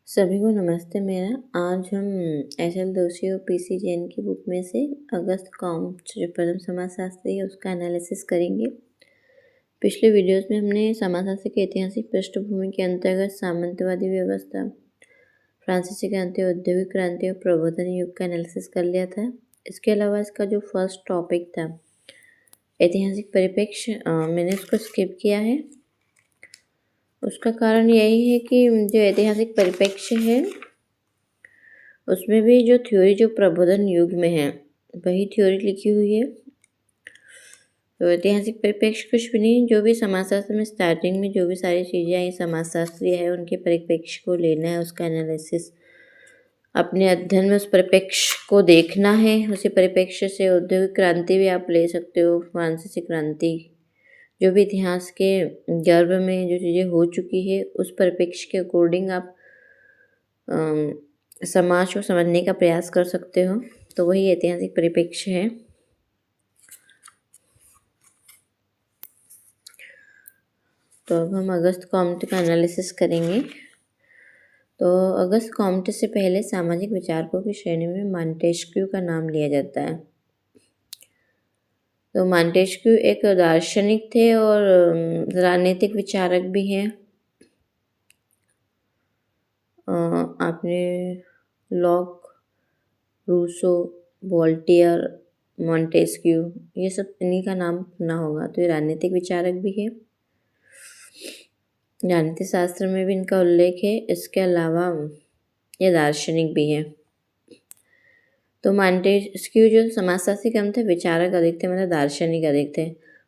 सभी को नमस्ते मेरा। आज हम एस.एल. दोषी और पी.सी. जैन की बुक में से अगस्त कॉम्ट जो प्रथम समाजशास्त्री है उसका एनालिसिस करेंगे। पिछले वीडियोस में हमने समाजशास्त्र के ऐतिहासिक पृष्ठभूमि के अंतर्गत सामंतवादी व्यवस्था, फ्रांसीसी क्रांति, औद्योगिक क्रांति और प्रबोधन युग का एनालिसिस कर लिया था। इसके अलावा इसका जो फर्स्ट टॉपिक था ऐतिहासिक परिप्रेक्ष्य, मैंने उसको स्किप किया है। उसका कारण यही है कि जो ऐतिहासिक परिप्रेक्ष्य है उसमें भी जो थ्योरी जो प्रबोधन युग में है वही थ्योरी लिखी हुई है। तो ऐतिहासिक परिप्रेक्ष्य कुछ भी नहीं, जो भी समाजशास्त्र में स्टार्टिंग में जो भी सारी चीज़ें आई समाजशास्त्री है उनके परिप्रेक्ष्य को लेना है, उसका एनालिसिस अपने अध्ययन में उस परिप्रेक्ष्य को देखना है। उसी परिप्रेक्ष्य से औद्योगिक क्रांति भी आप ले सकते हो, फ्रांसीसी क्रांति, जो भी इतिहास के गर्भ में जो चीज़ें हो चुकी है उस परिप्रेक्ष्य के अकॉर्डिंग आप समाज को समझने का प्रयास कर सकते हो। तो वही ऐतिहासिक परिप्रेक्ष्य है। तो अब हम अगस्त कॉम्ट का एनालिसिस करेंगे। तो अगस्त कॉम्ट से पहले सामाजिक विचारकों की श्रेणी में मॉन्टेस्क्यू का नाम लिया जाता है। तो मॉन्टेस्क्यू एक दार्शनिक थे और राजनीतिक विचारक भी हैं। आपने लॉक, रूसो, वोल्टेयर, मॉन्टेस्क्यू ये सब इन्हीं का नाम सुना होगा। तो ये राजनीतिक विचारक भी है, राजनीतिक शास्त्र में भी इनका उल्लेख है। इसके अलावा ये दार्शनिक भी है। तो मॉन्टेस्क्यू जो समाजशास्त्री कम थे, विचारक अधिक थे, मतलब दार्शनिक अधिक थे।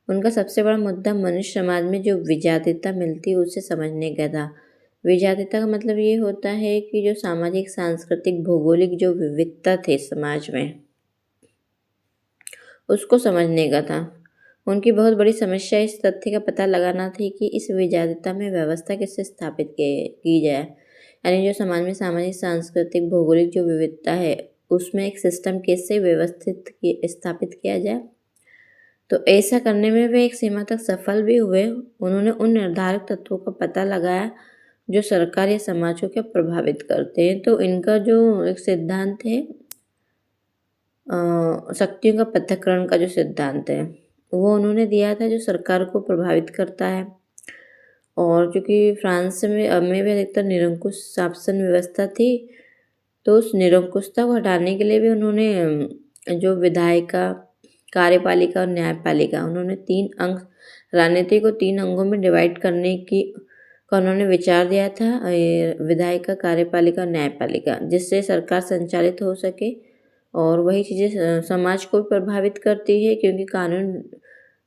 उनका सबसे बड़ा मुद्दा मनुष्य समाज में जो विजातीयता मिलती है उसे समझने का था। विजातीयता का मतलब ये होता है कि जो सामाजिक, सांस्कृतिक, भौगोलिक जो विविधता थे समाज में उसको समझने का था। उनकी बहुत बड़ी समस्या इस तथ्य का पता लगाना थी कि इस विजातीयता में व्यवस्था कैसे स्थापित की जाए, यानी जो समाज में सामाजिक, सांस्कृतिक, भौगोलिक जो विविधता है उसमें एक सिस्टम कैसे स्थापित किया जाए। तो ऐसा करने में वे एक सीमा तक सफल भी हुए। उन्होंने उन निर्धारक तत्वों का पता लगाया जो सरकार या समाज को क्या प्रभावित करते हैं। तो इनका जो एक सिद्धांत है शक्तियों का पृथक्करण का जो सिद्धांत है वो उन्होंने दिया था, जो सरकार को प्रभावित करता है। और चूँकि फ्रांस में भी अधिकतर निरंकुश शासन व्यवस्था थी, तो उस निरंकुशता को हटाने के लिए भी उन्होंने जो विधायिका, कार्यपालिका और न्यायपालिका, उन्होंने 3 अंग राजनीति को 3 अंगों में डिवाइड करने का उन्होंने विचार दिया था, विधायिका, कार्यपालिका और न्यायपालिका, जिससे सरकार संचालित हो सके। और वही चीज़ें समाज को भी प्रभावित करती है, क्योंकि कानून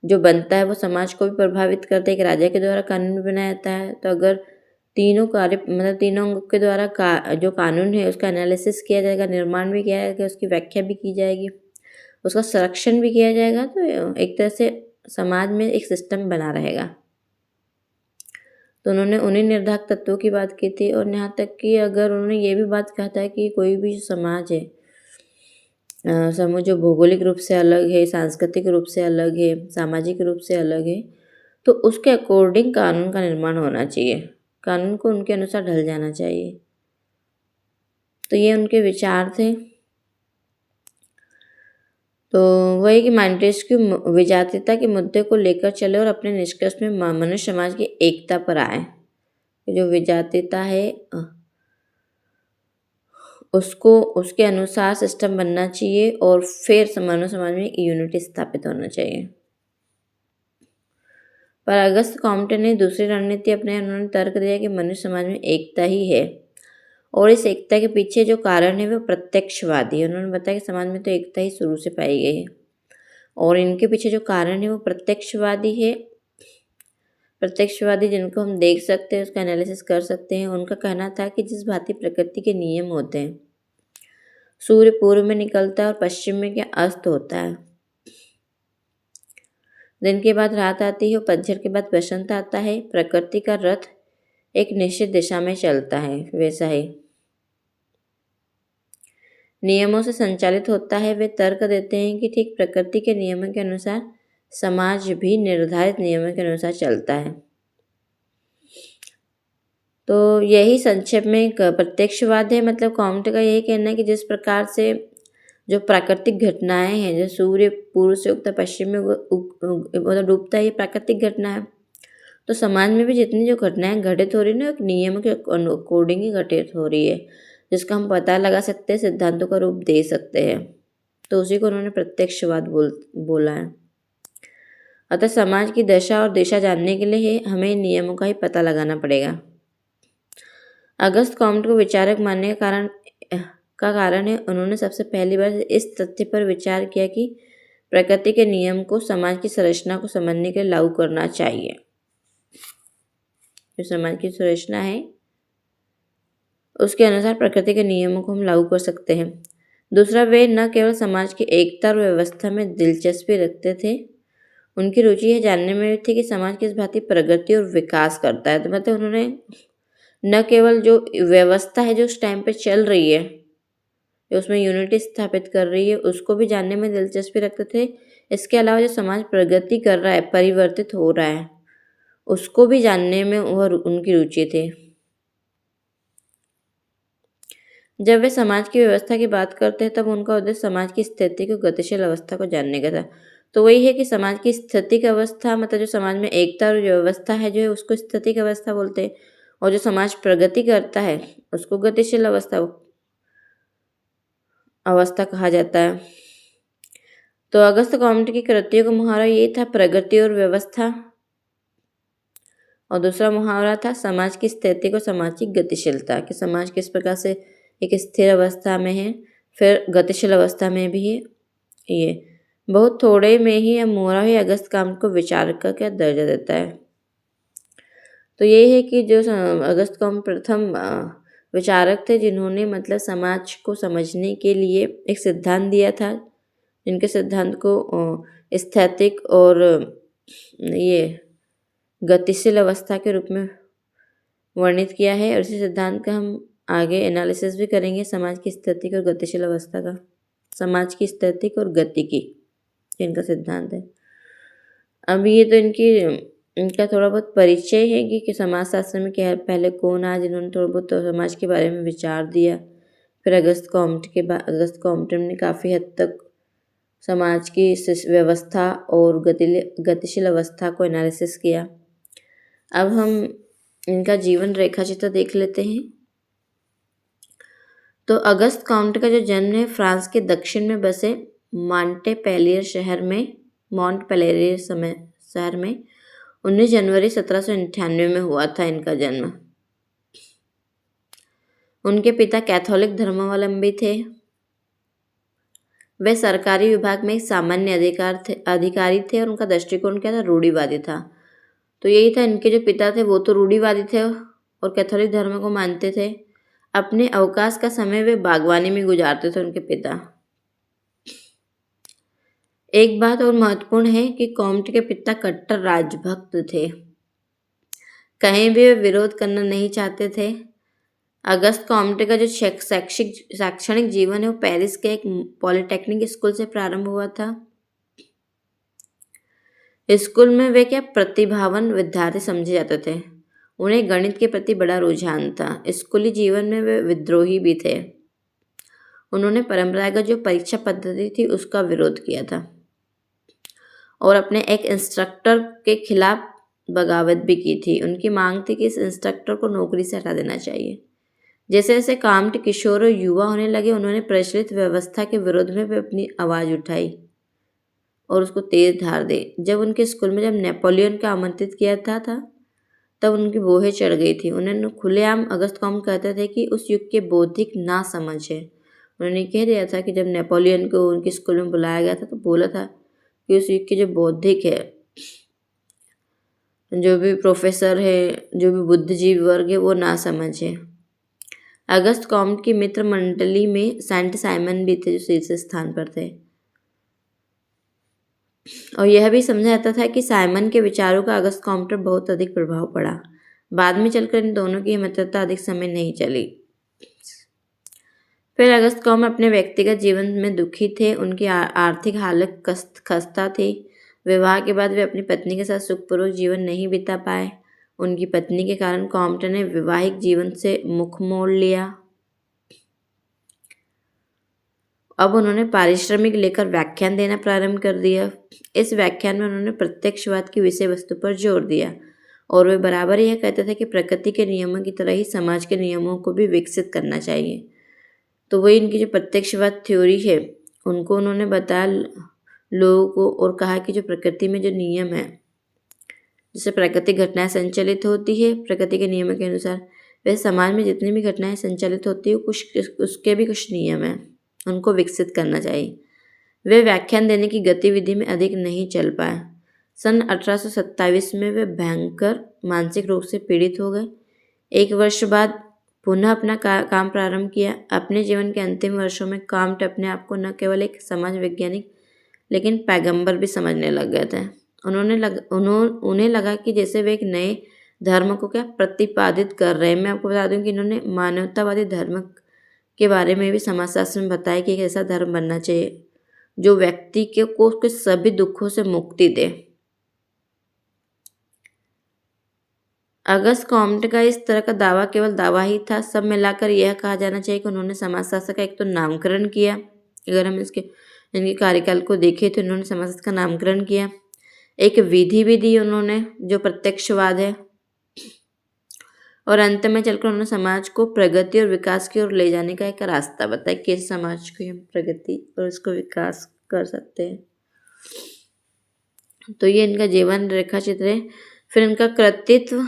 जो बनता है वो समाज को भी प्रभावित करता है। एक राजा के द्वारा कानून बनाया जाता है, तो अगर तीनों अंगों के द्वारा जो कानून है उसका एनालिसिस किया जाएगा, निर्माण भी किया जाएगा, उसकी व्याख्या भी की जाएगी, उसका संरक्षण भी किया जाएगा, तो एक तरह से समाज में एक सिस्टम बना रहेगा। तो उन्होंने उन्हीं निर्धारक तत्वों की बात की थी। और यहाँ तक कि अगर उन्होंने ये भी बात कहा था कि कोई भी समाज है, समूह जो भौगोलिक रूप से अलग है, सांस्कृतिक रूप से अलग है, सामाजिक रूप से अलग है, तो उसके अकॉर्डिंग कानून का निर्माण होना चाहिए, कानून को उनके अनुसार ढल जाना चाहिए। तो ये उनके विचार थे। तो वही कि मॉन्टेस्क्यू विजातीयता के मुद्दे को लेकर चले और अपने निष्कर्ष में मनुष्य समाज की एकता पर आए। जो विजातीयता है उसको उसके अनुसार सिस्टम बनना चाहिए और फिर मानव समाज में यूनिटी स्थापित होना चाहिए। पर अगस्त कॉम्टे ने दूसरी रणनीति अपने, उन्होंने तर्क दिया कि मनुष्य समाज में एकता ही है और इस एकता के पीछे जो कारण है वो प्रत्यक्षवादी है। उन्होंने बताया कि समाज में तो एकता ही शुरू से पाई गई है और इनके पीछे जो कारण है वो प्रत्यक्षवादी है। प्रत्यक्षवादी जिनको हम देख सकते हैं, उसका एनालिसिस कर सकते हैं। उनका कहना था कि जिस भांति प्रकृति के नियम होते हैं, सूर्य पूर्व में निकलता है और पश्चिम में क्या अस्त होता है, दिन के बाद रात आती है और पतझड़ के बाद बसंत आता है, प्रकृति का रथ एक निश्चित दिशा में चलता है, वैसा ही नियमों से संचालित होता है। वे तर्क देते हैं कि ठीक प्रकृति के नियमों के अनुसार समाज भी निर्धारित नियमों के अनुसार चलता है। तो यही संक्षेप में एक प्रत्यक्षवाद है। मतलब कॉम्ट का यही कहना है कि जिस प्रकार से जो प्राकृतिक घटनाएं हैं, जो सूर्य पूर्व से उगता पश्चिम में मतलब डूबता है, ये प्राकृतिक घटना है। तो समाज में भी जितनी जो घटनाएं घटित हो रही है ना, एक नियम के अकॉर्डिंग ही घटित हो रही है, जिसका हम पता लगा सकते हैं, सिद्धांतों का रूप दे सकते हैं। तो उसी को उन्होंने प्रत्यक्षवाद बोला है। अतः समाज की दशा और दिशा जानने के लिए हमें इन नियमों का ही पता लगाना पड़ेगा। अगस्त कॉम्ट को विचारक मानने का कारण है, उन्होंने सबसे पहली बार इस तथ्य पर विचार किया कि प्रकृति के नियम को समाज की संरचना को समझने के लिए लागू करना चाहिए। जो समाज की संरचना है उसके अनुसार प्रकृति के नियमों को हम लागू कर सकते हैं। दूसरा, वे न केवल समाज की एकता और व्यवस्था में दिलचस्पी रखते थे, उनकी रुचि यह जानने में भी थी कि समाज किस भांति प्रगति और विकास करता है। तो मतलब उन्होंने न केवल जो व्यवस्था है जो उस टाइम पे चल रही है, जो उसमें यूनिटी स्थापित कर रही है, उसको भी जानने में दिलचस्पी रखते थे। इसके अलावा जो समाज प्रगति कर रहा है, परिवर्तित हो रहा है, उसको भी जानने में और उनकी रुचि थी। जब वे समाज की व्यवस्था की बात करते हैं तब उनका उद्देश्य समाज की स्थिति को, गतिशील अवस्था को जानने का था। तो वही है कि समाज की स्थितिक अवस्था, मतलब जो समाज में एकता और व्यवस्था है जो है उसको स्थितिक अवस्था बोलते हैं, और जो समाज प्रगति करता है उसको गतिशील अवस्था कहा जाता है। तो अगस्त कॉम्ट की कृतियों का मुहावरा ये था, प्रगति और व्यवस्था, और दूसरा मुहावरा था समाज की स्थिति को सामाजिक गतिशीलता, कि समाज किस प्रकार से एक स्थिर अवस्था में है, फिर गतिशील अवस्था में भी है। ये बहुत थोड़े में ही मुहावरा ही अगस्त कॉम्ट को विचारक का क्या दर्जा देता है। तो ये है कि जो अगस्त कॉम्ट प्रथम विचारक थे जिन्होंने मतलब समाज को समझने के लिए एक सिद्धांत दिया था, जिनके सिद्धांत को स्थैतिक और ये गतिशील अवस्था के रूप में वर्णित किया है। और इसी सिद्धांत का हम आगे एनालिसिस भी करेंगे, समाज की स्थितिक और गतिशील अवस्था का, समाज की स्थितिक और गति की, इनका सिद्धांत है। अब ये तो इनका थोड़ा बहुत परिचय है कि समाजशास्त्र में क्या है, पहले कौन आया जिन्होंने थोड़ा बहुत तो समाज के बारे में विचार दिया। फिर अगस्त कॉम्ट ने काफ़ी हद तक समाज की व्यवस्था और गतिशील अवस्था को एनालिसिस किया। अब हम इनका जीवन रेखा चित्र देख लेते हैं। तो अगस्त कॉम्ट का जो जन्म है फ्रांस के दक्षिण में बसे मॉन्टपेलियर शहर में 19 जनवरी 1798 में हुआ था इनका जन्म। उनके पिता कैथोलिक धर्मावलंबी थे। वे सरकारी विभाग में एक सामान्य अधिकारी थे और उनका दृष्टिकोण क्या था, रूढ़िवादी था। तो यही था, इनके जो पिता थे वो तो रूढ़िवादी थे और कैथोलिक धर्म को मानते थे। अपने अवकाश का समय वे बागवानी में गुजारते थे उनके पिता। एक बात और महत्वपूर्ण है कि कॉम्ट के पिता कट्टर राजभक्त थे, कहीं भी वे विरोध करना नहीं चाहते थे। अगस्त कॉम्ट का जो शैक्षणिक जीवन है वो पेरिस के एक पॉलिटेक्निक स्कूल से प्रारंभ हुआ था। स्कूल में वे क्या प्रतिभावान विद्यार्थी समझे जाते थे। उन्हें गणित के प्रति बड़ा रुझान था। स्कूली जीवन में वे विद्रोही भी थे। उन्होंने परंपरागत जो परीक्षा पद्धति थी उसका विरोध किया था और अपने एक इंस्ट्रक्टर के खिलाफ बगावत भी की थी। उनकी मांग थी कि इस इंस्ट्रक्टर को नौकरी से हटा देना चाहिए। जैसे जैसे कॉम्ट किशोर और युवा होने लगे, उन्होंने प्रचलित व्यवस्था के विरोध में भी अपनी आवाज़ उठाई और उसको तेज धार दी। जब उनके स्कूल में जब नेपोलियन का आमंत्रित किया था तब उनकी बोहें चढ़ गई थी। उन्होंने खुलेआम अगस्त कॉम्ट कहते थे कि उस युग के बौद्धिक ना समझ है। उन्होंने कह दिया था कि जब नेपोलियन को उनके स्कूल में बुलाया गया था तो बोला था कि उस युग के जो बौद्धिक है, जो भी प्रोफेसर है, जो भी बुद्धिजीवी वर्ग है, वो ना समझ है। अगस्त कॉम्ट की मित्र मंडली में सेंट साइमन भी थे जो शीर्ष स्थान पर थे, और यह भी समझा जाता था कि साइमन के विचारों का अगस्त कॉम्ट पर बहुत अधिक प्रभाव पड़ा। बाद में चलकर इन दोनों की मित्रता अधिक समय नहीं चली। फिर अगस्त कॉम्ट अपने व्यक्तिगत जीवन में दुखी थे। उनकी आर्थिक हालत खस्ता थी। विवाह के बाद वे अपनी पत्नी के साथ सुखपूर्वक जीवन नहीं बिता पाए। उनकी पत्नी के कारण कॉम्ट ने वैवाहिक जीवन से मुख मोड़ लिया। अब उन्होंने पारिश्रमिक लेकर व्याख्यान देना प्रारंभ कर दिया। इस व्याख्यान में उन्होंने प्रत्यक्षवाद की विषय वस्तु पर जोर दिया और वे बराबर यह कहते थे कि प्रकृति के नियमों की तरह ही समाज के नियमों को भी विकसित करना चाहिए। तो वही इनकी जो प्रत्यक्षवाद थ्योरी है उनको उन्होंने बताया लोगों को और कहा कि जो प्रकृति में जो नियम है, जैसे प्राकृतिक घटनाएं संचालित होती है प्रकृति के नियमों के अनुसार, वैसे समाज में जितनी भी घटनाएं संचालित होती है उसके भी कुछ नियम हैं, उनको विकसित करना चाहिए। वे व्याख्यान देने की गतिविधि में अधिक नहीं चल पाए। सन 1827 में वे भयंकर मानसिक रोग से पीड़ित हो गए। एक वर्ष बाद पुनः अपना काम प्रारंभ किया। अपने जीवन के अंतिम वर्षों में कॉम्ट अपने आप को न केवल एक समाज वैज्ञानिक लेकिन पैगंबर भी समझने लग गए थे। उन्हें लगा कि जैसे वे एक नए धर्म को क्या प्रतिपादित कर रहे हैं। मैं आपको बता दूं कि इन्होंने मानवतावादी धर्म के बारे में भी समाजशास्त्र में बताया कि एक ऐसा धर्म बनना चाहिए जो व्यक्ति को उसके सभी दुखों से मुक्ति दे। अगस्त कॉम्ट का इस तरह का दावा केवल दावा ही था। सब मिलाकर यह कहा जाना चाहिए कि उन्होंने समाजशास्त्र का एक तो नामकरण किया। अगर हम इनके कार्यकाल को देखें तो इन्होंने समाजशास्त्र का नामकरण किया, एक विधि भी दी उन्होंने जो प्रत्यक्षवाद है, और अंत में चलकर उन्होंने समाज को प्रगति और विकास की ओर ले जाने का एक रास्ता बताया कि समाज को हम प्रगति और उसको विकास कर सकते हैं। तो ये इनका जीवन रेखा चित्र है। फिर इनका कृतित्व।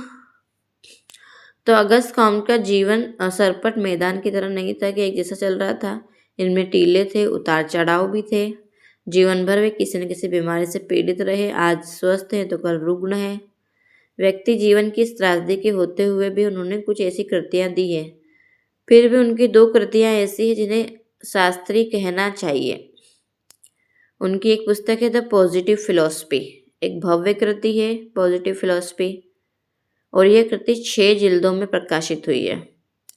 तो अगस्त कॉम्ट का जीवन सरपट मैदान की तरह नहीं था कि एक जैसा चल रहा था। इनमें टीले थे, उतार चढ़ाव भी थे। जीवन भर वे किसी न किसी बीमारी से पीड़ित रहे। आज स्वस्थ हैं तो कल रुग्ण है। व्यक्ति जीवन की इस त्रासदी के होते हुए भी उन्होंने कुछ ऐसी कृतियां दी है। फिर भी उनकी 2 कृतियां ऐसी हैं जिन्हें शास्त्रीय कहना चाहिए। उनकी एक पुस्तक है द पॉजिटिव फिलॉसफी, एक भव्य कृति है पॉजिटिव फिलॉसफी, और यह कृति 6 जिल्दों में प्रकाशित हुई है।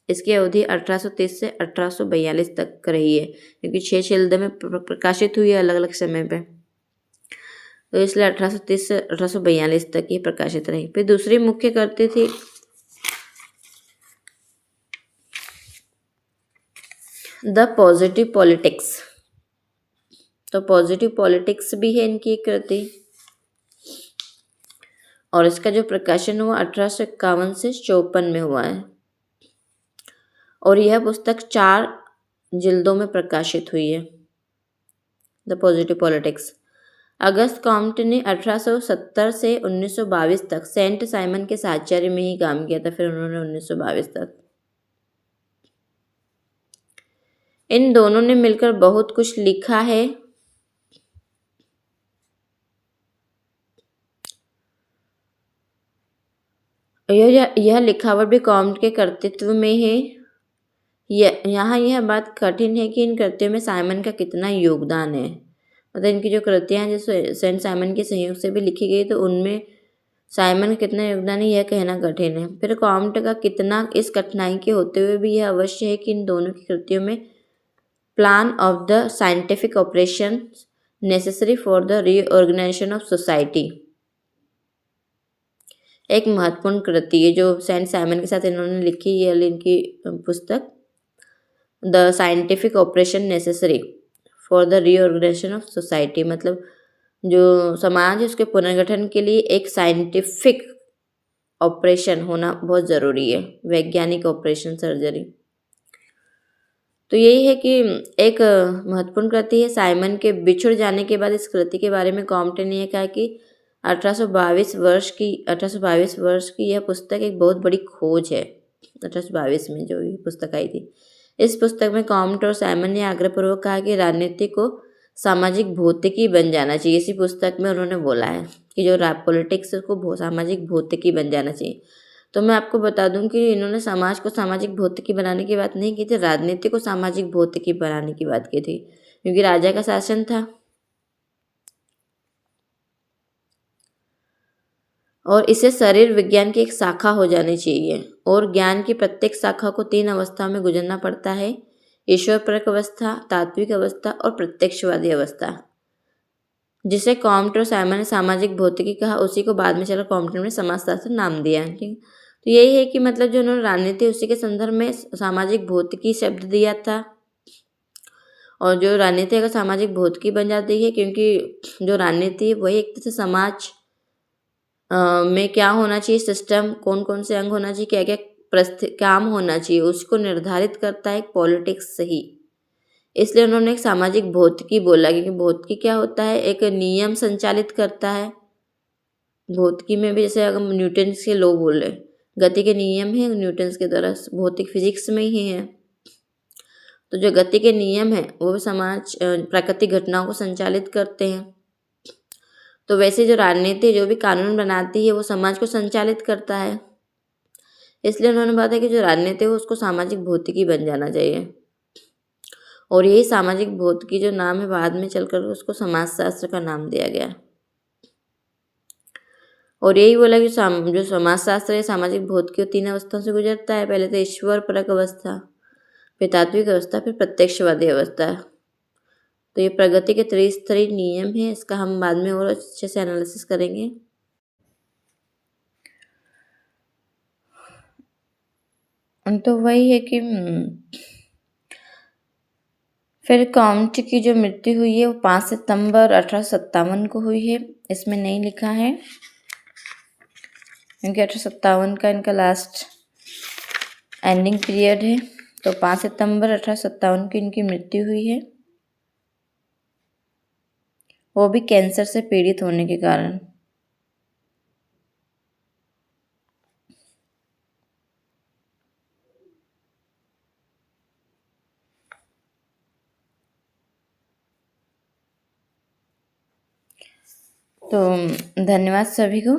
इसकी अवधि 1830 से 1842 तक रही है, क्योंकि 6 जिल्द में प्रकाशित हुई है अलग अलग समय पे, तो इसलिए 1830 से 1842 तक ये प्रकाशित रही। फिर दूसरी मुख्य कृति थी द पॉजिटिव पॉलिटिक्स। तो पॉजिटिव पॉलिटिक्स भी है इनकी एक कृति, और इसका जो प्रकाशन हुआ 1851 से 54 में हुआ है, और यह पुस्तक 4 जिल्दों में प्रकाशित हुई है, the positive politics. Auguste Comte ने 1870 से 1922 तक सेंट साइमन के साहचर्य में ही काम किया था। फिर उन्होंने 1922 तक, इन दोनों ने मिलकर बहुत कुछ लिखा है। यह लिखावट भी कॉम्ट के कर्तृत्व में है। यहाँ यह बात कठिन है कि इन कृतियों में साइमन का कितना योगदान है। मतलब इनकी जो कृतियाँ हैं जो सेंट साइमन के सहयोग से भी लिखी गई, तो उनमें साइमन का कितना योगदान है यह कहना कठिन है। फिर कॉम्ट का कितना इस कठिनाई के होते हुए भी यह अवश्य है कि इन दोनों की कृतियों में plan of the scientific operation necessary for the reorganisation of society एक महत्वपूर्ण कृति है जो सेंट साइमन के साथ इन्होंने लिखी। ये इनकी पुस्तक the scientific operation necessary for the reorganisation of society, मतलब जो समाज है उसके पुनर्गठन के लिए एक साइंटिफिक ऑपरेशन होना बहुत ज़रूरी है, वैज्ञानिक ऑपरेशन सर्जरी। तो यही है कि एक महत्वपूर्ण कृति है। साइमन के बिछुड़ जाने के बाद इस कृति के बारे में कॉम्ट ने यह कहा कि 1822 वर्ष की यह पुस्तक एक बहुत बड़ी खोज है। 1822 में जो ये पुस्तक आई थी, इस पुस्तक में कॉम्ट और साइमन ने आग्रहपूर्वक कहा कि राजनीति को सामाजिक भौतिकी बन जाना चाहिए। इसी पुस्तक में उन्होंने बोला है कि जो पॉलिटिक्स को सामाजिक भौतिकी बन जाना चाहिए। तो मैं आपको बता दूं कि इन्होंने समाज को सामाजिक भौतिकी बनाने की बात नहीं की थी, राजनीति को सामाजिक भौतिकी बनाने की बात की थी, क्योंकि राजा का शासन था और इसे शरीर विज्ञान की एक शाखा हो जानी चाहिए। और ज्ञान की प्रत्येक शाखा को 3 अवस्था में गुजरना पड़ता है, ईश्वरपरक अवस्था, तात्विक अवस्था और प्रत्यक्षवादी अवस्था। जिसे कॉम्ट और साइमन ने सामाजिक भौतिकी कहा, उसी को बाद में चलकर कॉम्पटन ने समाजशास्त्र नाम दिया। ठीक, तो यही है कि मतलब जो उन्होंने राजनीति उसी के संदर्भ में सामाजिक भौतिकी शब्द दिया था। और जो राजनीति अगर सामाजिक भौतिकी बन जाती है, क्योंकि जो राजनीति है वही एक तरह से समाज में क्या होना चाहिए, सिस्टम कौन कौन से अंग होना चाहिए, क्या क्या काम होना चाहिए, उसको निर्धारित करता है पॉलिटिक्स सही। इसलिए उन्होंने एक सामाजिक भौतिकी बोला, क्योंकि भौतिकी क्या होता है, एक नियम संचालित करता है। भौतिकी में भी जैसे अगर न्यूटन्स के लॉ बोले, गति के नियम है न्यूटन्स के द्वारा, भौतिक फिजिक्स में ही है। तो जो गति के नियम है वो समाज प्राकृतिक घटनाओं को संचालित करते हैं। तो वैसे जो राजनीति जो भी कानून बनाती है वो समाज को संचालित करता है। इसलिए उन्होंने बताया कि जो राजनीति है उसको सामाजिक भौतिकी बन जाना चाहिए। और यही सामाजिक भौतिकी जो नाम है बाद में चलकर उसको समाजशास्त्र का नाम दिया गया। और यही बोला कि जो समाजशास्त्र है सामाजिक भौतिकी 3 अवस्थाओं से गुजरता है। पहले तो ईश्वर परक अवस्था, फिर तात्विक अवस्था, फिर प्रत्यक्षवादी अवस्था। तो ये प्रगति के त्रिस्तरीय नियम है, इसका हम बाद में और अच्छे से एनालिसिस करेंगे। तो वही है कि फिर कॉम्ट की जो मृत्यु हुई है वो 5 सितंबर 1857 को हुई है। इसमें नहीं लिखा है क्योंकि 1857 का इनका लास्ट एंडिंग पीरियड है। तो 5 सितंबर 1857 की इनकी मृत्यु हुई है, वो भी कैंसर से पीड़ित होने के कारण। तो धन्यवाद सभी को।